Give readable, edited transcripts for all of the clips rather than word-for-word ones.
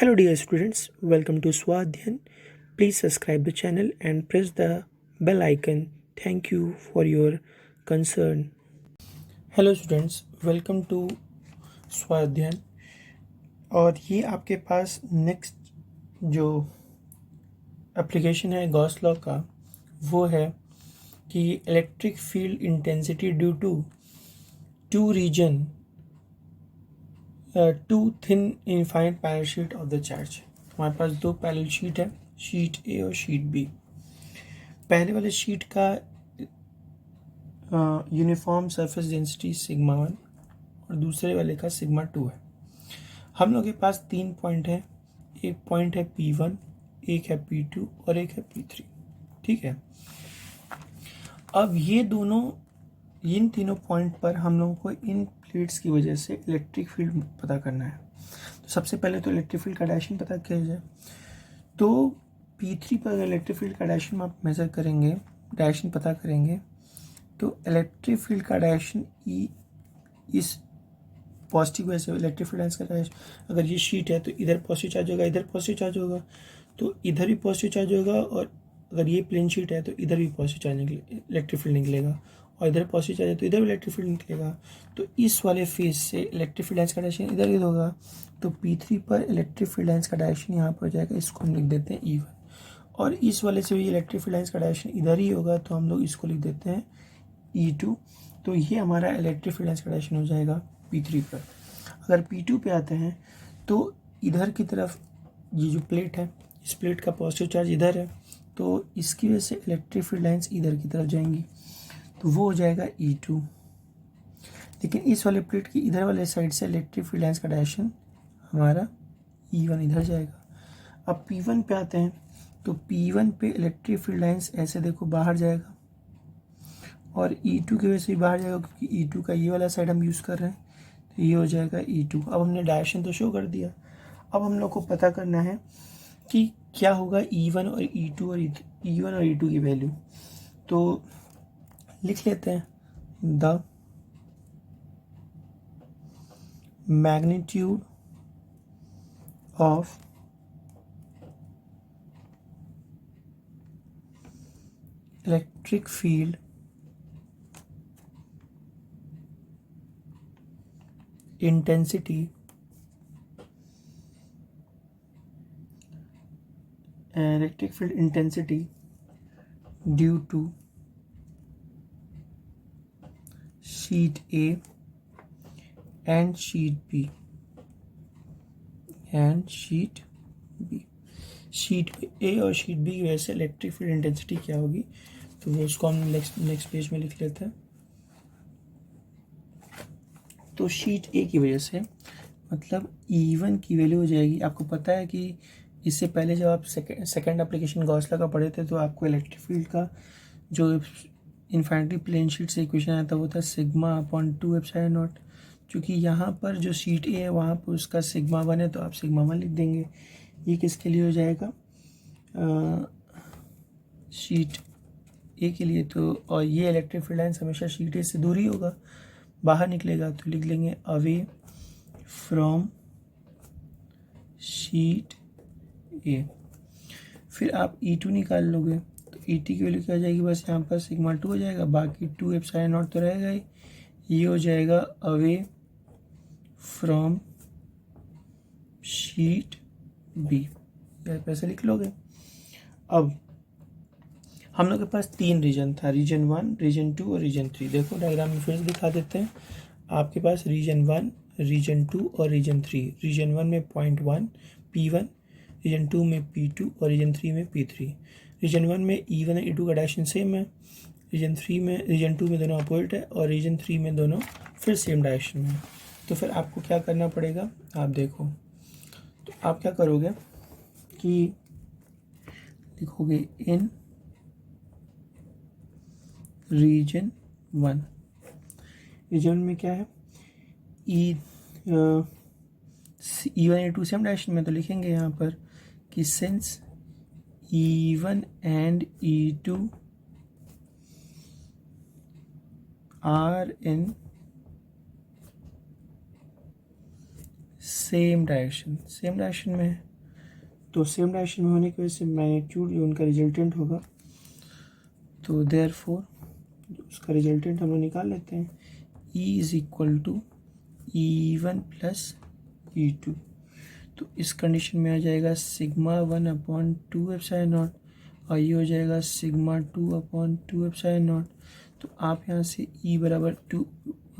Hello dear students, welcome to Swadhyan. Please subscribe the channel and press the bell icon. Thank you for your concern. Hello students, welcome to Swadhyan. और ये आपके पास next जो application है Gauss law का वो है कि electric field intensity due to two region to thin infinite parallel sheet of the charge. हमारे पास दो पैरेलल शीट है, शीट ए और शीट बी। पहले वाले शीट का यूनिफॉर्म सरफेस डेंसिटी सिग्मा 1 और दूसरे वाले का सिग्मा 2 है। हम लोग के पास 3 पॉइंट है, एक पॉइंट है P1, एक है P2 और एक है P3। ठीक है, अब इन तीनों पॉइंट पर हम लोगों को इन प्लेट्स की वजह से इलेक्ट्रिक फील्ड पता करना है। तो सबसे पहले तो इलेक्ट्रिक फील्ड का डायरेक्शन पता किया जाए। तो P3 पर अगर इलेक्ट्रिक फील्ड का डायरेक्शन आप मेजर करेंगे, डायरेक्शन पता करेंगे, तो इलेक्ट्रिक फील्ड का डायरेक्शन ई इस पॉजिटिव वजह से इलेक्ट्रिक फील्ड लाइंस का डायरेक्शन, अगर ये शीट है तो इधर पॉजिटिव चार्ज होगा, इधर पॉजिटिव चार्ज होगा, तो इधर भी पॉजिटिव चार्ज होगा, और अगर ये प्लेन शीट है तो इधर भी पॉजिटिव चार्ज इलेक्ट्रिक फील्ड निकलेगा, और इधर पॉजिटिव चार्ज है तो इधर भी इलेक्ट्रिक फील्ड निकलेगा। तो इस वाले फेज से इलेक्ट्रिक फील्ड लाइंस का डायरेक्शन इधर इधर होगा। तो P3 पर इलेक्ट्रिक फील्ड लाइंस का डायरेक्शन यहाँ पर हो जाएगा, इसको हम लिख देते हैं E1। और इस वाले से भी इलेक्ट्रिक फील्ड लाइंस का डायरेक्शन इधर ही होगा, तो हम लोग इसको लिख देते हैं E2। तो ये हमारा इलेक्ट्रिक फील्ड लाइंस का डायरेक्शन हो जाएगा P3 पर। अगर P2 पे आते हैं तो इधर की तरफ ये जो प्लेट है, इस प्लेट का पॉजिटिव चार्ज इधर है, तो इसकी वजह से इलेक्ट्रिक फील्ड लाइंस इधर की तरफ जाएंगी, तो वो हो जाएगा E2। लेकिन इस वाले प्लेट की इधर वाले साइड से इलेक्ट्रिक फील्ड लाइंस का डायरेक्शन हमारा E1 इधर जाएगा। अब P1 पे आते हैं, तो P1 पे इलेक्ट्रिक फील्ड लाइंस ऐसे देखो बाहर जाएगा, और E2 की वजह से भी बाहर जाएगा, क्योंकि E2 का ये वाला साइड हम यूज़ कर रहे हैं, तो ये हो जाएगा E2। अब हमने डायरेक्शन तो शो कर दिया। अब हम लोग को पता करना है कि क्या होगा E1 और E2 और E1 और E2 की वैल्यू। तो लिख लेते हैं, the magnitude of electric field intensity electric field intensity due to sheet A and sheet B sheet A और शीट बी की वजह से इलेक्ट्रिक फील्ड इंटेंसिटी क्या होगी, तो वो उसको हम नेक्स्ट पेज में लिख लेते हैं। तो शीट ए की वजह से मतलब E1 की वैल्यू हो जाएगी। आपको पता है कि इससे पहले जब आप सेकेंड एप्लीकेशन गॉस लॉ का पढ़े थे, तो आपको इलेक्ट्रिक फील्ड का जो इन्फिनिटी प्लेन शीट से इक्वेशन आया था वो था सिग्मा अपॉन 2 एप्सिलॉन नॉट। क्योंकि यहाँ पर जो शीट ए है वहाँ पर उसका सिग्मा 1 है, तो आप सिग्मा 1 लिख देंगे। ये किसके लिए हो जाएगा, शीट ए के लिए। तो और ये इलेक्ट्रिक फील्ड लाइन्स हमेशा शीट ए से दूर ही होगा, बाहर निकलेगा, तो लिख लेंगे अवे फ्रॉम शीट ए। फिर आप E2 निकाल लोगे, तो E2 की वैल्यू क्या हो जाएगी, बस यहाँ पर सिग्मा 2 हो जाएगा, बाकी 2 एप्सिलॉन नॉट तो रहेगा ही। ये हो जाएगा अवे फ्रॉम शीट बी, पैसे लिख लोगे। अब हम लोग के पास 3 रीजन था, रीजन 1, रीजन 2 और रीजन 3। देखो डायग्राम में फिर से दिखा देते हैं। आपके पास रीजन 1, रीजन 2 और रीजन 3। रीजन 1 में पॉइंट 1 P1, रीजन 2 में P2 और रीजन 3 में P3। रीजन 1 में E1 और E2 का डायरेक्शन सेम है, रीजन 2 में दोनों अपोजिट है, और रीजन 3 में दोनों फिर सेम डायरेक्शन में है। तो फिर आपको क्या करना पड़ेगा, आप देखो, तो आप क्या करोगे कि लिखोगे इन रीजन 1। रीजन में क्या है, E1 E2 सेम डायरेक्शन में, तो लिखेंगे यहाँ पर कि since E1 and E2 are in same direction में है, तो सेम डायरेक्शन में होने की वजह से मैग्नीट्यूड जो उनका रिजल्टेंट होगा, तो देयरफॉर उसका रिजल्टेंट हम लोग निकाल लेते हैं। E is equal to E1 plus E2। तो इस कंडीशन में आ जाएगा सिग्मा 1 अपॉन 2 एप्सिलॉन नॉट, और ये हो जाएगा सिग्मा 2 अपॉन 2 एप्सिलॉन नॉट। तो आप यहाँ से E बराबर 2,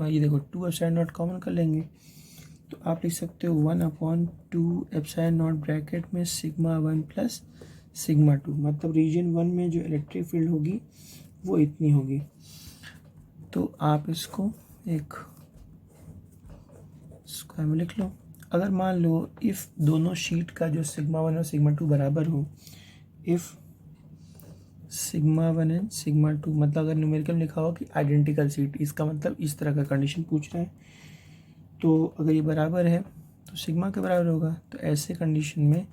ये देखो 2 एप्सिलॉन नॉट कॉमन कर लेंगे, तो आप लिख सकते हो 1 अपॉन 2 एप्सिलॉन नॉट ब्रैकेट में सिग्मा 1 प्लस सिग्मा 2, मतलब रीजन 1 में जो इलेक्ट्रिक फील्ड होगी वो इतनी होगी। तो आप इसको एक स्क्वायर में लिख लो। अगर मान लो इफ़ दोनों शीट का जो सिग्मा 1 और सिग्मा 2 बराबर हो, इफ़ सिग्मा 1 एंड सिग्मा 2, मतलब अगर न्यूमेरिकल में लिखा हो कि आइडेंटिकल शीट, इसका मतलब इस तरह का कंडीशन पूछ रहा है। तो अगर ये बराबर है तो सिग्मा के बराबर होगा, तो ऐसे कंडीशन में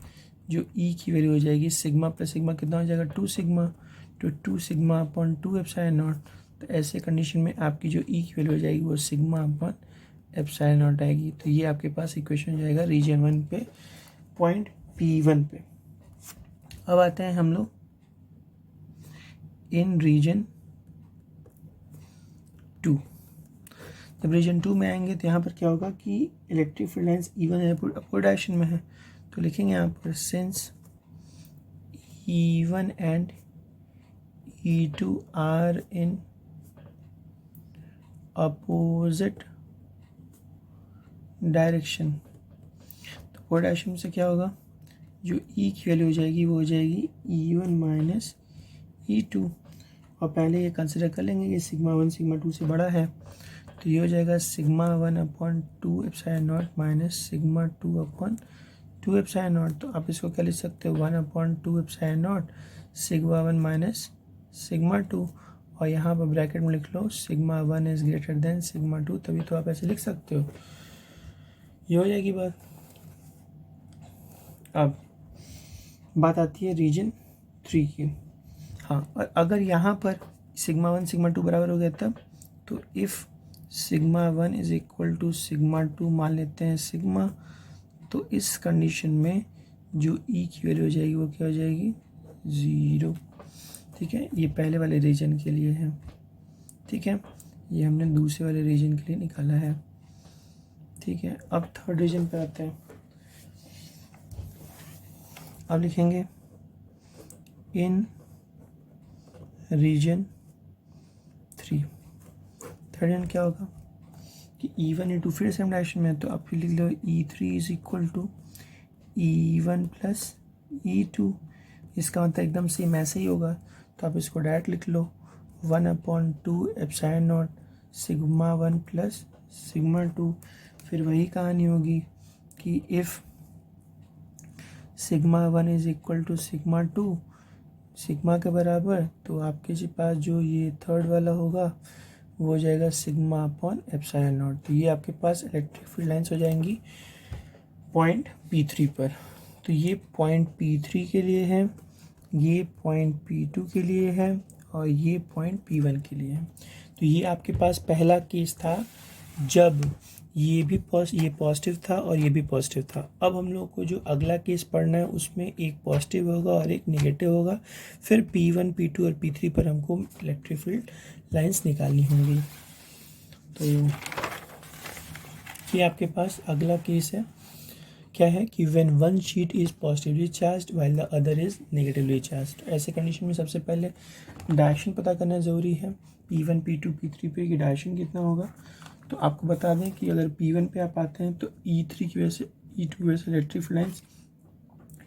जो ई की वैल्यू हो जाएगी सिग्मा प्लस सिग्मा कितना हो जाएगा 2 सिग्मा, तो 2 सिग्मा अपॉन 2 एप्सिलॉन नॉट। तो ऐसे कंडीशन में आपकी जो ई की वैल्यू हो जाएगी वो सिग्मा अपॉन एप्सिलॉन नॉट आएगी। तो ये आपके पास इक्वेशन हो जाएगा रीजन 1 पे पॉइंट P1 पे। अब आते हैं हम लोग इन रीजन 2। जब रीजन 2 में आएंगे तो यहाँ पर क्या होगा कि electric field lines E1 upward direction में है, तो लिखेंगे यहाँ पर since E1 and E2 are in opposite direction. तो अपवर्ड डायरेक्शन से क्या होगा, जो E की वैल्यू हो जाएगी वो हो जाएगी E1 माइनस E2, और पहले ये कंसिडर कर लेंगे कि सिग्मा 1 सिग्मा 2 से बड़ा है, तो ये हो जाएगा sigma 1 upon 2 epsilon naught minus sigma 2 upon 2 epsilon naught. तो आप इसको क्या लिख सकते हो 1 upon 2 epsilon not sigma 1 minus sigma 2, और यहाँ पर ब्रैकेट में लिख लो sigma 1 is greater than sigma 2, तभी तो आप ऐसे लिख सकते हो। ये हो जाएगी बात। अब बात आती है रीजन 3 की। हाँ, और अगर यहाँ पर सिग्मा 1 सिग्मा 2 बराबर हो गया तब, तो if sigma 1 is equal to sigma 2 मान लेते हैं सिग्मा, तो इस कंडीशन में जो ई की वैल्यू हो जाएगी वो क्या हो जाएगी 0। ठीक है, ये पहले वाले रीजन के लिए है। ठीक है, ये हमने दूसरे वाले रीजन के लिए निकाला है। ठीक है, अब थर्ड रीजन पे आते हैं। अब लिखेंगे इन रीजन 3। थर्ड रीजन क्या होगा कि E1 E2 फिर सेम डायरेक्शन में है, तो आप फिर लिख लो E3 is equal to E1 plus E2। इसका मतलब एकदम सेम ऐसे ही होगा, तो आप इसको डायरेक्ट लिख लो 1 upon 2 epsilon not sigma 1 plus sigma 2। फिर वही कहानी होगी कि if sigma 1 is equal to sigma 2 sigma के बराबर, तो आपके पास जो ये थर्ड वाला होगा वो हो जाएगा सिग्मा अपॉन एप्सिलॉन नॉट। तो ये आपके पास इलेक्ट्रिक फील्ड लाइंस हो जाएंगी पॉइंट P3 पर। तो ये पॉइंट P3 के लिए है, ये पॉइंट P2 के लिए है, और ये पॉइंट P1 के लिए है। तो ये आपके पास पहला केस था जब ये पॉजिटिव था और ये भी पॉजिटिव था। अब हम लोग को जो अगला केस पढ़ना है उसमें एक पॉजिटिव होगा और एक नेगेटिव होगा। फिर P1 P2 और P3 पर हमको इलेक्ट्रिक फील्ड लाइंस निकालनी होंगी। तो ये आपके पास अगला केस है, क्या है कि when one sheet is positively charged while the other is negatively charged. ऐसे कंडीशन में सबसे पहले डायरेक्शन पता करना ज़रूरी है। P1 P2 P3 पे की डायरेक्शन कितना होगा, तो आपको बता दें कि अगर P1 पे आप आते हैं तो E3 की वजह से E2 की वजह से electric field lines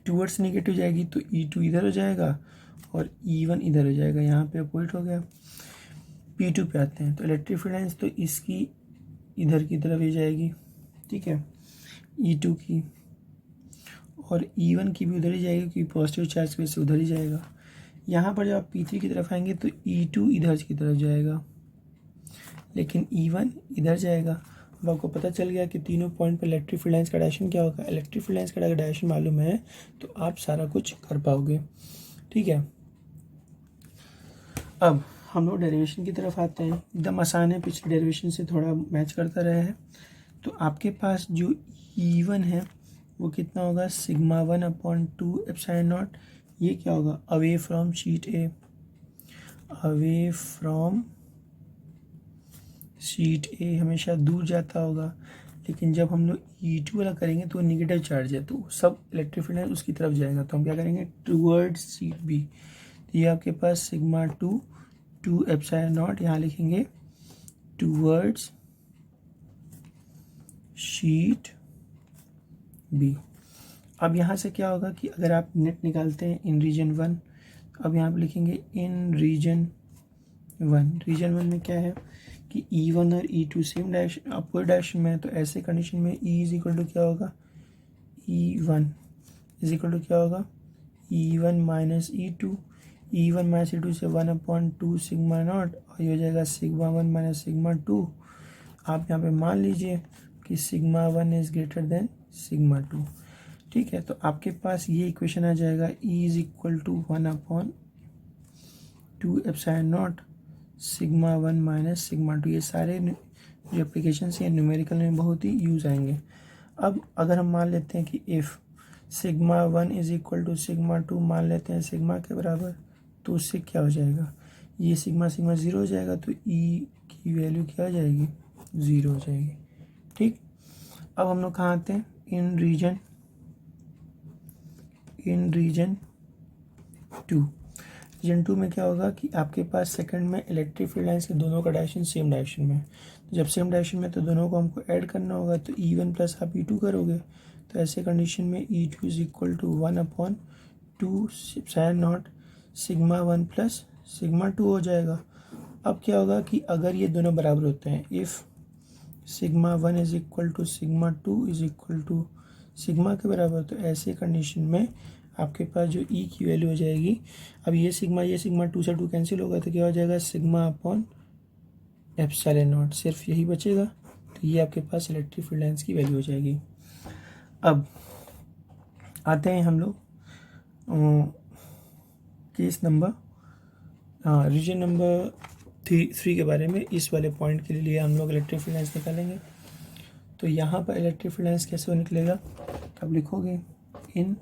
towards negative जाएगी, तो E2 इधर हो जाएगा और E1 इधर हो जाएगा, यहाँ पे अपोजिट हो गया। P2 पे आते हैं तो इलेक्ट्रिक फील्ड लाइंस तो इसकी इधर की तरफ ही जाएगी, ठीक है, E2 की, और E1 की भी उधर ही जाएगी क्योंकि पॉजिटिव चार्ज की वजह से उधर ही जाएगा। यहाँ पर जब आप P3 की तरफ आएंगे तो E2 इधर की तरफ जाएगा लेकिन E1 इधर जाएगा। अब आपको पता चल गया कि तीनों पॉइंट पर इलेक्ट्रिक फील्ड लाइंस का डायरेक्शन क्या होगा। इलेक्ट्रिक फील्ड लाइंस का अगर डायरेक्शन मालूम है तो आप सारा कुछ कर पाओगे, ठीक है। अब हम लोग डेरिवेशन की तरफ आते हैं। एकदम आसान है, पिछले डेरिवेशन से थोड़ा मैच करता रहा है। तो आपके पास जो E1 है वो कितना होगा सिग्मा 1/2 एप्सिलॉन नॉट। ये क्या होगा away from sheet A, away from sheet A हमेशा दूर जाता होगा, लेकिन जब हम लोग E2 वाला करेंगे तो नेगेटिव चार्ज है तो सब इलेक्ट्रिक फील्ड है उसकी तरफ जाएगा, तो हम क्या करेंगे टूवर्ड्स शीट बी। तो ये आपके पास सिग्मा 2 एप्सिलॉन नॉट, यहाँ लिखेंगे टूवर्ड्स शीट बी। अब यहाँ से क्या होगा कि अगर आप नेट निकालते हैं इन रीजन 1, अब यहाँ पे लिखेंगे इन रीजन 1। रीजन 1 में क्या है कि E1 और E2 same direction upward direction में है, तो ऐसे कंडीशन में E इज इक्वल टू क्या होगा E1 इज इक्वल टू क्या होगा E1 minus E2। E1 minus E2 से 1/2 सिग्मा नॉट, और ये हो जाएगा सिग्मा 1 माइनस सिग्मा 2। आप यहाँ पे मान लीजिए कि sigma 1 is greater than sigma 2। ठीक है, तो आपके पास ये इक्वेशन आ जाएगा E is equal to 1/2 epsilon not sigma 1 minus sigma 2। ये सारे जो एप्लीकेशन है न्यूमेरिकल में बहुत ही यूज आएंगे। अब अगर हम मान लेते हैं कि if sigma 1 is equal to sigma 2 मान लेते हैं सिग्मा के बराबर, तो उससे क्या हो जाएगा ये सिग्मा 0 हो जाएगा, तो E की वैल्यू क्या हो जाएगी 0 हो जाएगी। ठीक, अब हम लोग कहाँ आते हैं इन रीजन 2। रीजन 2 में क्या होगा कि आपके पास सेकंड में इलेक्ट्रिक फील्ड लाइन्स के दोनों का डायरेक्शन सेम डायरेक्शन में है, तो जब सेम डायरेक्शन में तो दोनों को हमको ऐड करना होगा, तो E1 प्लस आप E2 करोगे, तो ऐसे कंडीशन में E2 is equal to 1/2 epsilon not sigma 1 plus sigma 2 हो जाएगा। अब क्या होगा कि अगर ये दोनों बराबर होते हैं, if sigma 1 is equal to sigma 2 is equal to sigma के बराबर, तो ऐसे कंडीशन में आपके पास जो E की वैल्यू हो जाएगी, अब ये सिग्मा 2 से 2 कैंसिल होगा, तो क्या हो जाएगा सिग्मा अपॉन एप्सिलॉन नॉट, सिर्फ यही बचेगा। तो ये आपके पास इलेक्ट्रिक फील्ड लाइन्स की वैल्यू हो जाएगी। अब आते हैं हम लोग केस नंबर रीजन नंबर 3 के बारे में। इस वाले पॉइंट के लिए हम लोग इलेक्ट्रिक फील्ड लाइन्स निकालेंगे। तो यहाँ पर इलेक्ट्रिक फील्ड लाइन्स कैसे निकलेगा, आप लिखोगे इन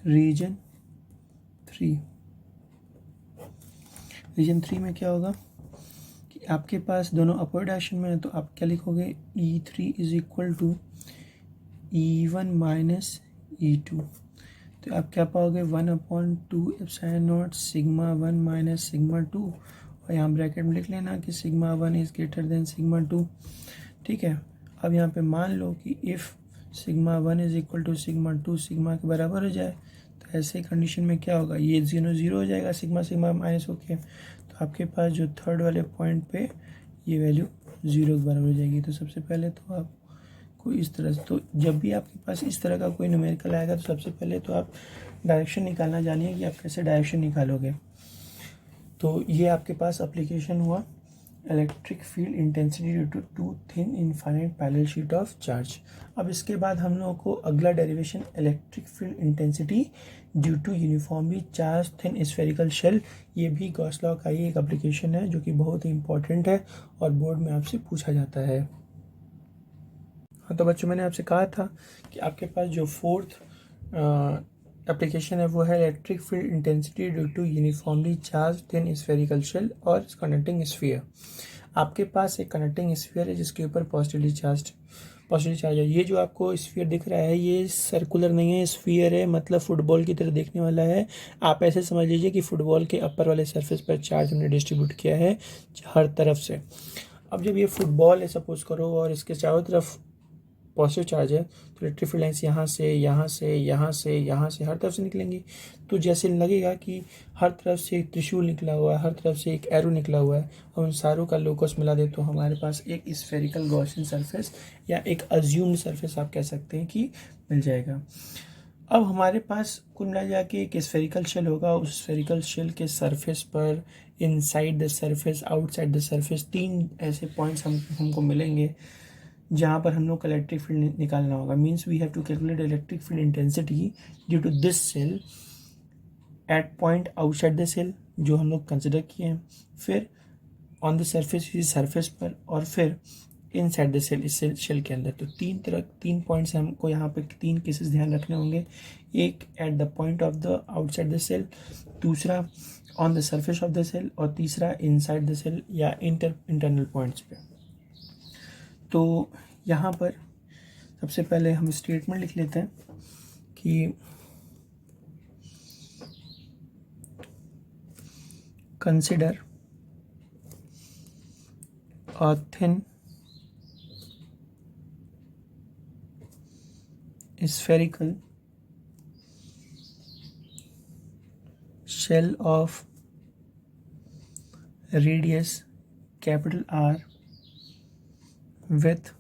रीजन 3। रीजन 3 में क्या होगा कि आपके पास दोनों अपवर्ड डायरेक्शन में है, तो आप क्या लिखोगे E3 is equal to E1 minus E2। तो आप क्या पाओगे 1/2 epsilon not sigma 1 minus sigma 2, और यहाँ ब्रैकेट में लिख लेना कि sigma 1 is greater than sigma 2। ठीक है, अब यहाँ पे मान लो कि if sigma 1 is equal to sigma 2 sigma के बराबर हो जाए, तो ऐसे कंडीशन में क्या होगा ये 0 हो जाएगा सिग्मा माइनस होके, तो आपके पास जो थर्ड वाले पॉइंट पे ये वैल्यू 0 के बराबर हो जाएगी। तो सबसे पहले तो आपको इस तरह से, तो जब भी आपके पास इस तरह का कोई न्यूमेरिकल आएगा, तो सबसे पहले तो आप डायरेक्शन निकालना जानिए कि आप कैसे डायरेक्शन निकालोगे। तो ये आपके पास एप्लीकेशन हुआ electric field intensity due to two thin infinite parallel sheet of charge. अब इसके बाद हम लोगों को अगला derivation electric field intensity due to uniformly charge thin spherical shell. ये भी गॉस लॉ का ही एक एप्लीकेशन है जो कि बहुत ही इंपॉर्टेंट है और बोर्ड में आपसे पूछा जाता है। हाँ, तो बच्चों मैंने आपसे कहा था कि आपके पास जो फोर्थ एप्लीकेशन है वो है electric field intensity due to uniformly charge thin spherical shell और कंडक्टिंग स्फीयर। आपके पास एक कंडक्टिंग स्फीयर है जिसके ऊपर पॉजिटिवली चार्ज है। ये जो आपको स्फीयर दिख रहा है ये सर्कुलर नहीं है, स्फीयर है, मतलब फुटबॉल की तरह देखने वाला है। आप ऐसे समझ लीजिए कि फुटबॉल के अपर वाले सरफेस पर चार्ज हमने डिस्ट्रीब्यूट किया है हर तरफ से। अब जब ये फुटबॉल है सपोज करो और इसके चारों तरफ पॉजिटिव चार्ज है, तो इलेक्ट्रिक फील्ड लाइन्स यहाँ से हर तरफ से निकलेंगी। तो जैसे लगेगा कि हर तरफ से एक त्रिशूल निकला हुआ है, हर तरफ से एक एरो निकला हुआ है, और उन सारों का लोकस मिला दे तो हमारे पास एक स्फेरिकल गॉसियन सरफेस या एक अज्यूम्ड सरफेस आप कह सकते हैं कि मिल जाएगा। अब हमारे पास कुल मिला जाके एक स्फेरिकल शेल होगा, उस स्फेरिकल शेल के सरफेस पर inside the surface, outside the surface, 3 ऐसे पॉइंट्स हमको मिलेंगे जहाँ पर हम लोग का इलेक्ट्रिक फील्ड निकालना होगा। Means we have to calculate electric field intensity due to this shell at point outside the shell जो हम लोग कंसिडर किए हैं, फिर ऑन द सरफेस पर, और फिर इनसाइड द सेल, इस शेल के अंदर। तो तीन पॉइंट्स हमको यहाँ पे, तीन केसेस ध्यान रखने होंगे। एक at the point of the outside the cell, दूसरा on the surface of the cell, और तीसरा इनसाइड द सेल या इंटरनल पॉइंट्स पे। तो यहाँ पर सबसे पहले हम स्टेटमेंट लिख लेते हैं कि consider a thin spherical shell of radius capital R with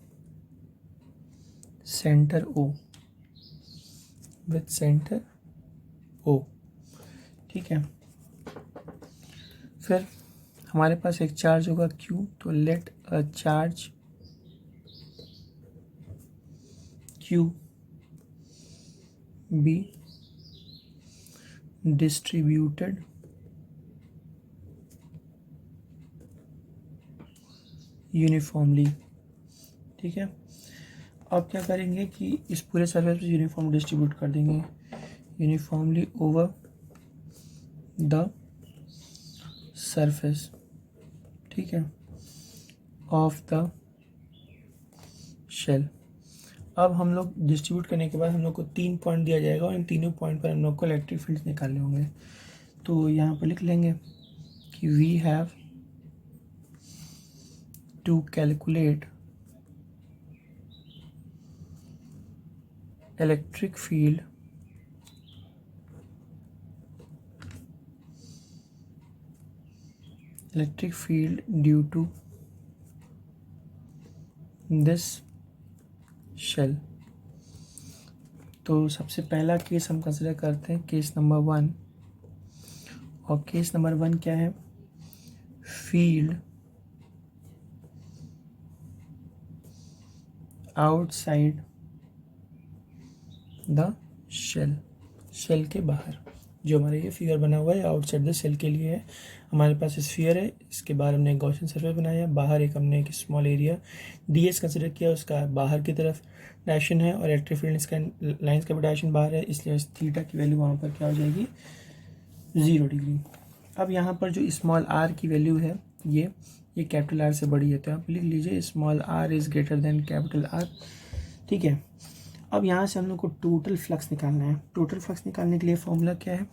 center O, ठीक है। फिर हमारे पास एक चार्ज होगा Q, तो let a charge Q be distributed uniformly, ठीक है। अब क्या करेंगे कि इस पूरे सरफेस पे यूनिफॉर्म डिस्ट्रीब्यूट कर देंगे, यूनिफॉर्मली ओवर द सरफेस, ठीक है, ऑफ द शेल। अब हम लोग डिस्ट्रीब्यूट करने के बाद हम लोग को 3 पॉइंट दिया जाएगा और इन तीनों पॉइंट पर हम लोग को इलेक्ट्रिक फील्ड्स निकालने होंगे। तो यहाँ पर लिख लेंगे कि we have to calculate electric field due to this shell. तो सबसे पहला केस हम कंसिडर करते हैं केस नंबर 1, और केस नंबर 1 क्या है, फील्ड आउटसाइड द शेल के बाहर। जो हमारे ये फिगर बना हुआ है आउटसाइड द सेल के लिए है। हमारे पास स्फीयर है, इसके बाहर हमने एक गॉसियन सरफेस बनाया, बाहर हमने एक स्मॉल एरिया ds कंसिडर किया, उसका बाहर की तरफ डायरेक्शन है और इलेक्ट्रिक फील्ड इसका लाइंस का भी डायरेक्शन बाहर है, इसलिए थीटा की वैल्यू वहाँ पर क्या हो जाएगी, 0 डिग्री। अब यहाँ पर जो स्मॉल r की वैल्यू है ये कैपिटल R से बड़ी है, तो आप लिख लीजिए small r is greater than capital R, ठीक है। अब यहाँ से हम लोग को टोटल फ्लक्स निकालना है। टोटल फ्लक्स निकालने के लिए फॉर्मूला क्या है,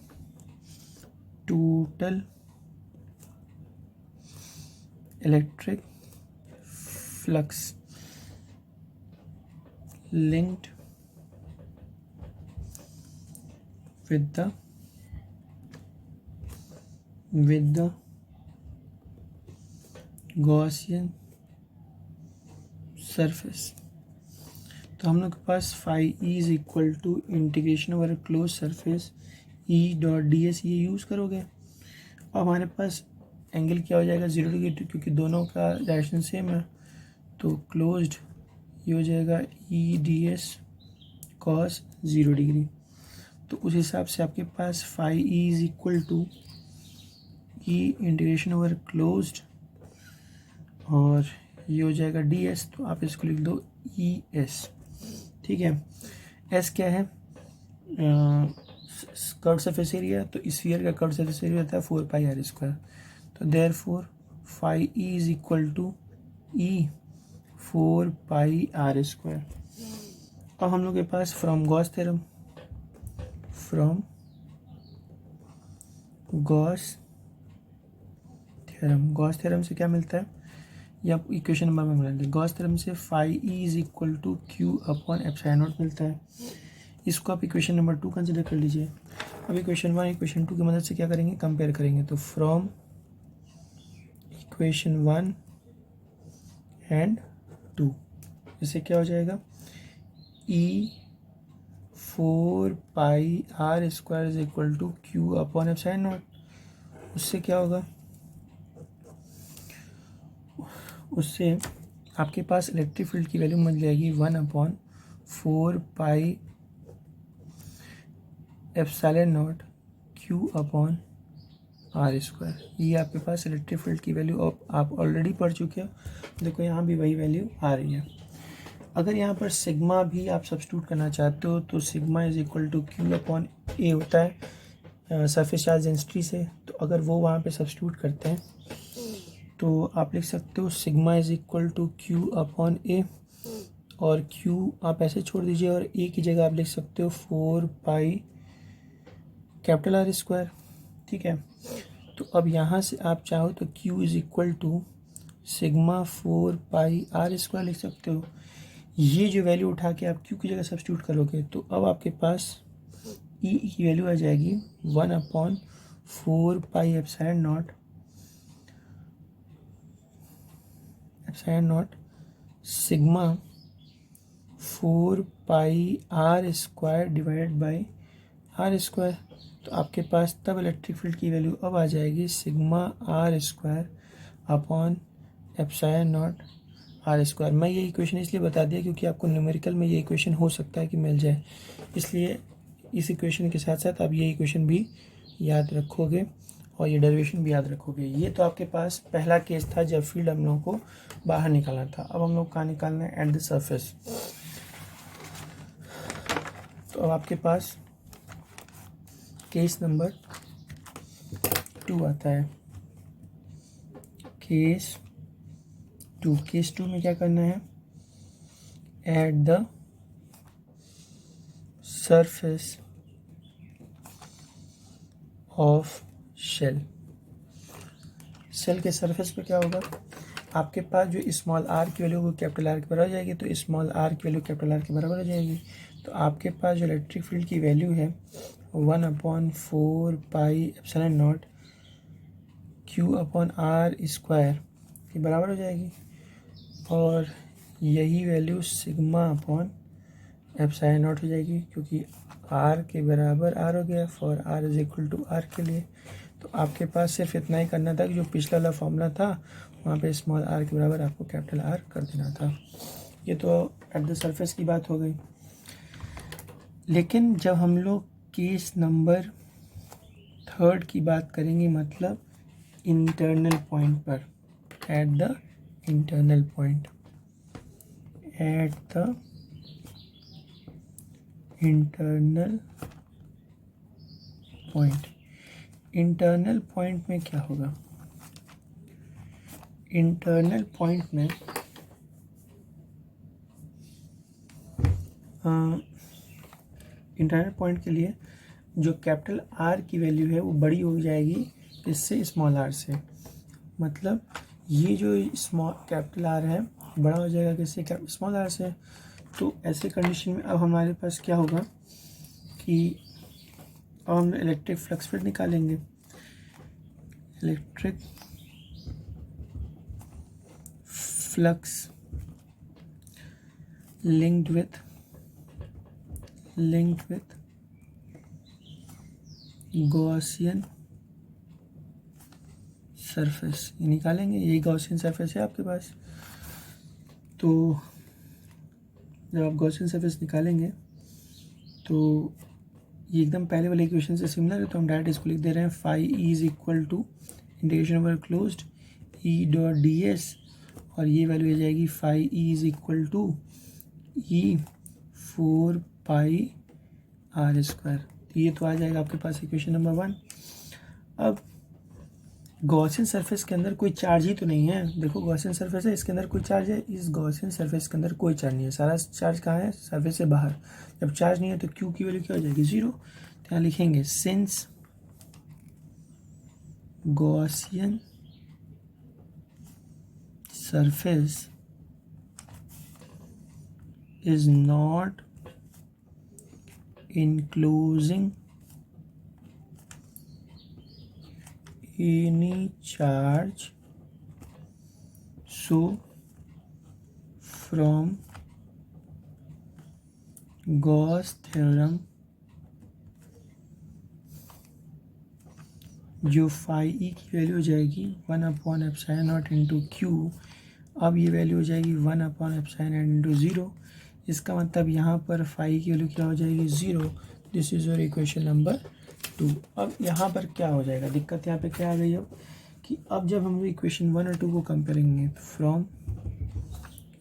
total electric flux linked with the Gaussian surface। तो हम लोग के पास phi E is equal to integration over close surface E dot D S, ये यूज़ करोगे। अब हमारे पास एंगल क्या हो जाएगा, 0 डिग्री, क्योंकि दोनों का डायरेक्शन सेम है। तो क्लोज्ड ये हो जाएगा E D S cos 0 degree. तो उस हिसाब से आपके पास phi E is equal to E integration over closed और ये हो जाएगा डी एस, तो आप इसको लिख दो ई एस, ठीक है। एस क्या है, कर्व सरफेस एरिया, तो स्फीयर का कर्व सरफेस एरिया होता है 4 पाई आर स्क्वायर। तो therefore phi E is equal to E 4 pi are square. अब हम लोग के पास फ्रॉम गॉस थ्योरम से क्या मिलता है, या इक्वेशन नंबर में मिलेंगे। गॉस थ्योरम से phi E is equal to Q upon epsilon nought मिलता है। इसको आप इक्वेशन नंबर 2 कंसिडर कर लीजिए। अब इक्वेशन 1 इक्वेशन 2 की मदद से क्या करेंगे, कंपेयर करेंगे। तो फ्रॉम इक्वेशन 1 एंड 2 इससे क्या हो जाएगा, E 4 pi are square is equal to Q upon epsilon naught. उससे क्या होगा, उससे आपके पास इलेक्ट्रिक फील्ड की वैल्यू मिल जाएगी 1/4 pi epsilon naught Q upon R square. ये आपके पास इलेक्ट्रिक फील्ड की वैल्यू आप ऑलरेडी पढ़ चुके हो। देखो यहाँ भी वही वैल्यू आ रही है। अगर यहाँ पर सिग्मा भी आप सब्स्टिट्यूट करना चाहते हो तो sigma is equal to Q upon A होता है सरफेस चार्ज डेंसिटी से। तो अगर वो वहाँ पे सब्स्टिट्यूट करते हैं तो आप लिख सकते हो sigma is equal to Q upon A, और क्यू आप ऐसे छोड़ दीजिए और ए की जगह आप लिख सकते हो 4 पाई कैपिटल आर स्क्वायर। ठीक है, तो अब यहाँ से आप चाहो तो Q is equal to sigma 4 pi are square लिख सकते हो। ये जो वैल्यू उठा के आप क्यू की जगह सब्स्टिट्यूट करोगे तो अब आपके पास ई की वैल्यू आ जाएगी 1/4 pi epsilon not sigma 4 pi are square divided by r square. तो आपके पास तब इलेक्ट्रिक फील्ड की वैल्यू अब आ जाएगी sigma R square upon epsilon naught R square. मैं ये इक्वेशन इसलिए बता दिया क्योंकि आपको न्यूमेरिकल में ये इक्वेशन हो सकता है कि मिल जाए, इसलिए इस इक्वेशन के साथ साथ आप ये इक्वेशन भी याद रखोगे और ये डेरिवेशन भी याद रखोगे। ये तो आपके पास पहला केस था जब फील्ड हम लोगों को बाहर निकालना था। अब हम लोग कहाँ निकालना है? At the surface. तो अब आपके पास केस नंबर 2 आता है। केस 2 में क्या करना है? At the surface of shell के सरफेस पे क्या होगा? आपके पास जो स्मॉल आर की वैल्यू वो कैपिटल आर के बराबर हो जाएगी, तो स्मॉल आर की वैल्यू कैपिटल आर के बराबर हो जाएगी। तो आपके पास जो इलेक्ट्रिक फील्ड की वैल्यू है 1/4 pi epsilon naught Q upon R square के बराबर हो जाएगी, और यही value sigma upon epsilon naught हो जाएगी क्योंकि आर के बराबर आर हो गया for R is equal to R के लिए। तो आपके पास सिर्फ इतना ही करना था कि जो पिछला वाला फॉर्मूला था वहाँ पे स्मॉल आर के बराबर आपको कैपिटल आर कर देना था। ये तो एट द सरफेस की बात हो गई। लेकिन जब हम लोग केस नंबर 3 की बात करेंगे, मतलब इंटरनल पॉइंट पर, at the internal point, at the internal point. Internal point में क्या होगा? इंटरनल पॉइंट में इंटरनल पॉइंट के लिए जो कैपिटल आर की वैल्यू है वो बड़ी हो जाएगी इससे स्मॉल आर से। मतलब ये जो स्मॉल कैपिटल आर है बड़ा हो जाएगा किससे? स्मॉल आर से। तो ऐसे कंडीशन में अब हमारे पास क्या होगा कि अब हम इलेक्ट्रिक फ्लक्स फील्ड निकालेंगे। Electric flux linked with Gaussian surface, ये निकालेंगे। यही गॉसियन सरफेस है आपके पास। तो जब आप गॉसियन सरफेस निकालेंगे तो ये एकदम पहले वाले इक्वेशन से सिमिलर है, तो हम डायरेक्ट इसको लिख दे रहे हैं phi E is equal to integration over closed E dot D S, और ये वैल्यू आ जाएगी phi E is equal to E 4 pi are square. तो ये तो आ जाएगा आपके पास इक्वेशन नंबर 1। अब गॉसियन सरफेस के अंदर कोई चार्ज ही तो नहीं है। देखो गॉसियन सरफेस है, इसके अंदर कोई चार्ज है? इस गॉसियन सरफेस के अंदर कोई चार्ज नहीं है। सारा चार्ज कहाँ है? सरफेस से बाहर। जब चार्ज नहीं है तो क्यू की वैल्यू क्या हो जाएगी? 0। तो यहाँ लिखेंगे since Gaussian surface is not enclosing any charge, so from Gauss theorem जो फाई ई की वैल्यू हो जाएगी 1/एप्सिलॉन इंटू क्यू, अब ये वैल्यू हो जाएगी 1/एप्सिलॉन इंटू 0। इसका मतलब यहाँ पर फाई की वैल्यू क्या हो जाएगी? 0। This is your equation number 2। अब यहाँ पर क्या हो जाएगा, दिक्कत यहाँ पे क्या आ गई अब कि अब जब हम इक्वेशन 1 और 2 को कंपेयर करेंगे तो फ्रॉम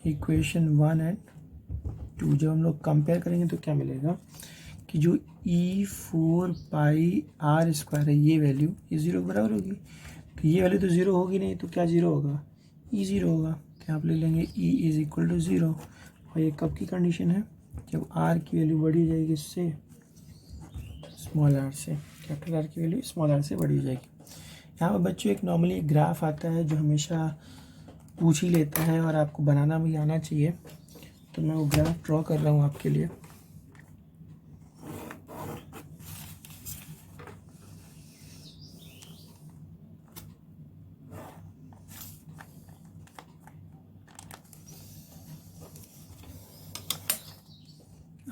इक्वेशन 1 एंड 2 जब हम लोग कंपेयर करेंगे तो क्या मिलेगा कि जो E4πr² है ये वैल्यू ये 0 के बराबर होगी। तो ये वैल्यू तो 0 होगी नहीं, तो क्या 0 होगा, E 0 होगा। क्या आप ले लेंगे E इज इक्वल टू 0। और ये कब की कंडीशन है, जब R की वैल्यू बढ़ी जाएगी इससे स्मॉल r से, कैपिटल R की वैल्यू स्मॉल r से बढ़ी जाएगी। यहाँ पर बच्चों एक नॉर्मली एक ग्राफ आता है जो हमेशा पूछ ही लेता है और आपको बनाना भी आना चाहिए, तो मैं वो ग्राफ ड्रॉ कर रहा हूँ आपके लिए।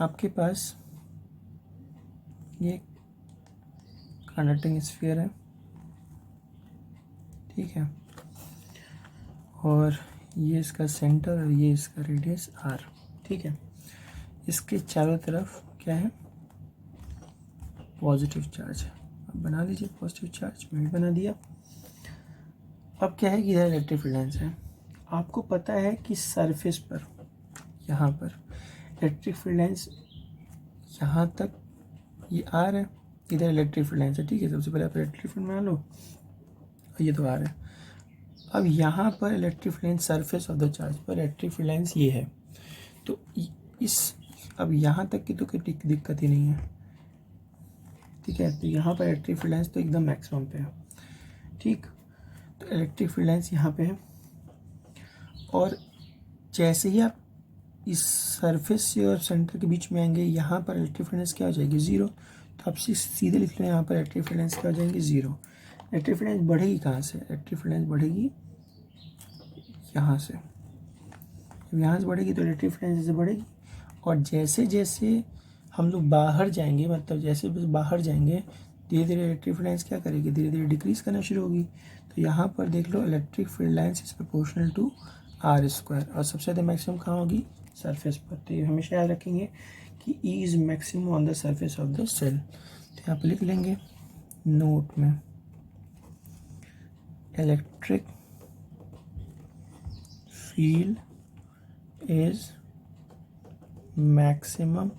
आपके पास ये कंडक्टिंग स्फीयर है, ठीक है, और ये इसका सेंटर और ये इसका रेडियस r, ठीक है। इसके चारों तरफ क्या है, पॉजिटिव चार्ज है। अब बना लीजिए पॉजिटिव चार्ज, मैं भी बना दिया। अब क्या है कि इधर इलेक्ट्रिक फील्ड लाइन्स है। आपको पता है कि सरफेस पर यहाँ पर इलेक्ट्रिक फील्ड लाइन्स यहाँ तक ये R है, इधर इलेक्ट्रिक फील्ड लाइन्स है, ठीक है। सबसे पहले आप इलेक्ट्रिक फील्ड बना लो, और ये तो R है। अब यहाँ पर electric field lines surface of the charge पर इलेक्ट्रिक फील्ड लाइन्स ये है, तो इस अब यहाँ तक की तो कोई दिक्कत ही नहीं है, ठीक है। तो यहाँ पर इलेक्ट्रिक फील्ड लाइन्स तो एकदम मैक्सिमम पे है, ठीक। तो इलेक्ट्रिक फील्ड लाइन्स यहाँ पे है, और जैसे ही आप इस सरफेस से और सेंटर के बीच में आएंगे यहाँ पर इलेक्ट्रिक फील्ड लाइन्स क्या हो जाएगी, 0। तो आप सीधे लिख लो यहाँ पर इलेक्ट्रिक फील्ड लाइन्स क्या हो जाएंगे, 0। इलेक्ट्रिक फील्ड लाइन्स बढ़ेगी कहाँ से, इलेक्ट्रिक फील्ड लाइन्स बढ़ेगी यहाँ से। जब यहाँ से बढ़ेगी तो इलेक्ट्रिक फील्ड लाइन्स से बढ़ेगी, और जैसे जैसे हम लोग बाहर जाएंगे, मतलब जैसे बस बाहर जाएंगे धीरे धीरे इलेक्ट्रिक फील्ड लाइन्स क्या करेगी, धीरे धीरे डिक्रीज करना शुरू होगी। तो यहाँ पर देख लो electric field lines is proportional to r², और सबसे ज़्यादा मैक्सिमम कहाँ होगी, सरफेस पर। तो ये हमेशा याद रखेंगे कि E is maximum on the surface of the cell. तो यहाँ पर लिख लेंगे नोट में electric field is maximum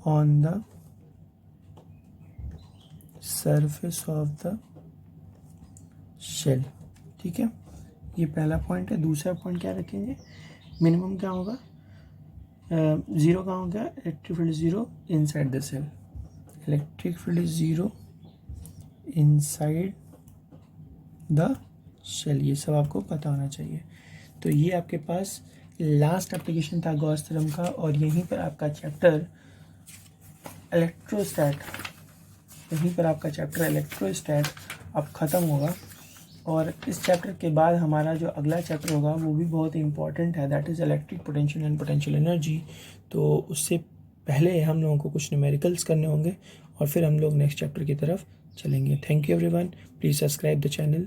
on the surface of the shell, ठीक है। ये पहला पॉइंट है। दूसरा पॉइंट क्या रखेंगे, मिनिमम क्या होगा, 0 कहाँ होगा, electric field 0 inside the cell, electric field 0 inside the shell, ये सब आपको पता होना चाहिए। तो ये आपके पास लास्ट एप्लीकेशन था गॉस थ्योरम का, और यहीं पर आपका चैप्टर इलेक्ट्रोस्टैट अब ख़त्म होगा। और इस चैप्टर के बाद हमारा जो अगला चैप्टर होगा वो भी बहुत इंपॉर्टेंट है, that is electric potential and potential energy. तो उससे पहले हम लोगों को कुछ न्यूमेरिकल्स करने होंगे, और फिर हम लोग नेक्स्ट चैप्टर की तरफ चलेंगे। Thank you everyone, please subscribe the channel.